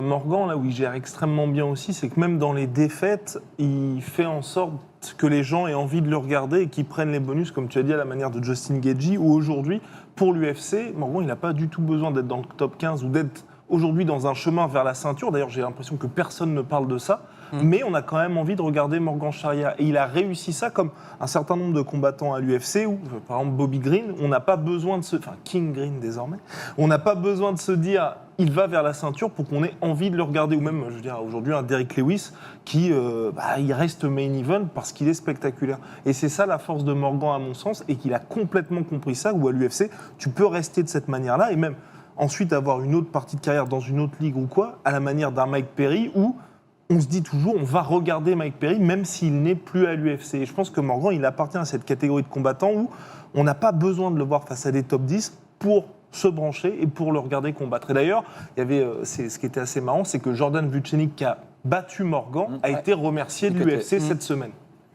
Morgan, là où il gère extrêmement bien aussi, c'est que même dans les défaites, il fait en sorte que les gens aient envie de le regarder et qu'ils prennent les bonus, comme tu as dit, à la manière de Justin Gaethje, où aujourd'hui, pour l'UFC, Morgan, il n'a pas du tout besoin d'être dans le top 15 ou d'être aujourd'hui dans un chemin vers la ceinture. D'ailleurs, j'ai l'impression que personne ne parle de ça. Mais on a quand même envie de regarder Morgan Charia. Et il a réussi ça comme un certain nombre de combattants à l'UFC, où, par exemple, Bobby Green, on n'a pas besoin de se... Enfin, King Green désormais. On n'a pas besoin de se dire, il va vers la ceinture pour qu'on ait envie de le regarder. Ou même, je veux dire, aujourd'hui, un Derrick Lewis qui, il reste main event parce qu'il est spectaculaire. Et c'est ça la force de Morgan, à mon sens, et qu'il a complètement compris ça, où à l'UFC, tu peux rester de cette manière-là, et même ensuite avoir une autre partie de carrière dans une autre ligue ou quoi, à la manière d'un Mike Perry, où on se dit toujours, on va regarder Mike Perry, même s'il n'est plus à l'UFC. Et je pense que Morgan, il appartient à cette catégorie de combattants où on n'a pas besoin de le voir face à des top 10 pour se brancher et pour le regarder combattre. Et d'ailleurs, il y avait, ce qui était assez marrant, c'est que Jordan Vucenic, qui a battu Morgan, a été remercié de l'UFC cette semaine.